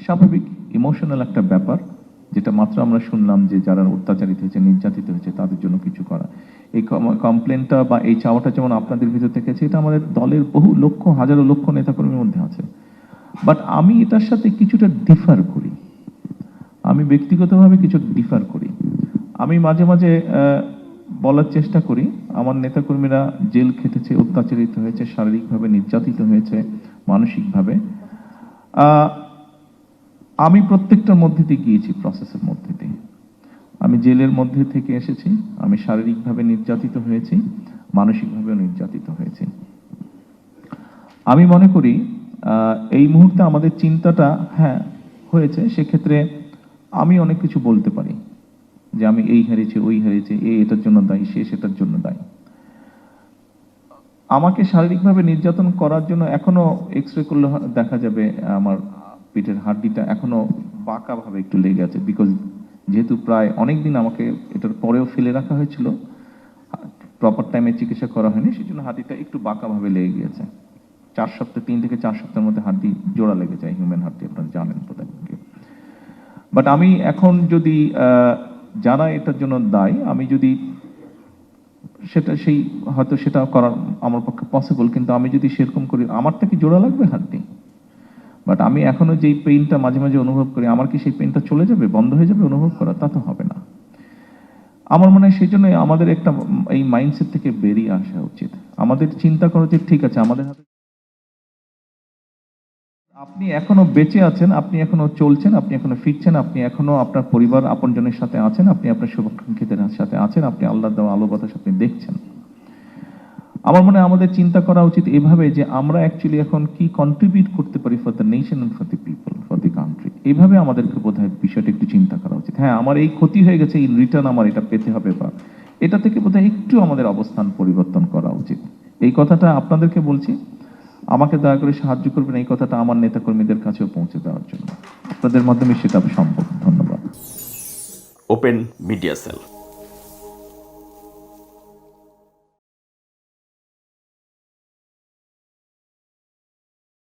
স্বাভাবিক ইমোশনাল একটা ব্যাপার, যেটা মাত্র আমরা শুনলাম যে যারা অত্যাচারিত হয়েছে, নির্যাতিত হয়েছে, তাদের জন্য কিছু করা। এই কমপ্লেনটা বা এই চাওয়াটা যেমন আপনাদের ভিতর থেকে আছে, এটা আমাদের দলের বহু লক্ষ হাজারো লক্ষ নেতাকর্মীর মধ্যে আছে। বাট আমি এটার সাথে কিছুটা ডিফার করি, আমি ব্যক্তিগতভাবে কিছু ডিফার করি। আমি মাঝে মাঝে বলার চেষ্টা করি, আমার নেতাকর্মীরা জেল খেটেছে, অত্যাচারিত হয়েছে, শারীরিকভাবে নির্যাতিত হয়েছে, মানসিকভাবে। আমি প্রত্যেকটার মধ্যে দিয়ে গিয়েছি, প্রসেসের মধ্যে দিয়ে। আমি জেলের মধ্যে থেকে এসেছি, আমি শারীরিকভাবে নির্যাতিত হয়েছি, মানসিকভাবেও নির্যাতিত হয়েছি। আমি মনে করি এই মুহূর্তে আমাদের চিন্তাটা হ্যাঁ হয়েছে, সেক্ষেত্রে আমি অনেক কিছু বলতে পারি যে আমি এই হারিয়েছি, ওই হারিয়েছি, এটার জন্য দায়ী, সে সেটার জন্য দায়ী। আমাকে শারীরিকভাবে নির্যাতন করার জন্য এখনো এক্স রে করলে দেখা যাবে আমার পিঠের হাড্ডিটা এখনো বাঁকাভাবে একটু লেগে আছে, বিকজ যেহেতু প্রায় অনেক দিন আমাকে এটার পরেও ফেলে রাখা হয়েছিল, প্রপার টাইমে চিকিৎসা করা হয়নি, সেই জন্য হাড্ডিটা একটু বাঁকাভাবে লেগে গিয়েছে। 4 সপ্তাহ, 3 থেকে 4 সপ্তাহের মধ্যে হাড্ডি জোড়া লেগে যায়, হিউম্যান হাড্ডি, আপনারা জানেন বোধহয়। বাট আমি এখন যদি যারা এটার জন্য দায়ী, আমি যদি সেটা সেই হয়তো সেটা করার আমার পক্ষে পসিবল, কিন্তু আমি যদি সেরকম করি, আমারটা কি জোড়া লাগবে হাড্ডি? বাট আমি এখনো যেই পেইনটা মাঝে মাঝে অনুভব করি, আমার কি সেই পেইনটা চলে যাবে, বন্ধ হয়ে যাবে অনুভব করা? তা তো হবে না। আমার মনে হয় সেই জন্য আমাদের একটা এই মাইন্ডসেট থেকে বেরিয়ে আসা উচিত। আমাদের চিন্তা করা উচিত, ঠিক আছে আমাদের হাতে আপনি এখনো বেঁচে আছেন, আপনি এখনো চলছেন, আপনি এখনো ফিরছেন, আপনি এখনো আপনার পরিবার আপনজনের সাথে আছেন, আপনি আপনার শুভাকাঙ্ক্ষীদের সাথে আছেন, আপনি আল্লাহর দেওয়া আলো বাতাস আপনি দেখছেন। আমার মনে হয় আমাদের চিন্তা করা উচিত এভাবে যে আমরা অ্যাকচুয়ালি এখন কি কন্ট্রিবিউট করতে পারি for the nation and for the people, for the country. এইভাবে আমাদেরকে বোধহয় বিষয়টা একটু চিন্তা করা উচিত। হ্যাঁ, আমার এই ক্ষতি হয়ে গেছে, এই রিটার্ন আমার এটা পেতে হবে, বা এটা থেকে বোধহয় একটু আমাদের অবস্থান পরিবর্তন করা উচিত। এই কথাটা আপনাদেরকে বলছি, আমাকে দয়া করে সাহায্য করবেন এই কথাটা আমার নেতাকর্মীদের কাছেও পৌঁছে দেওয়ার জন্য। আপনাদের মাধ্যমে সেটা সম্ভব। ধন্যবাদ। Open media cell.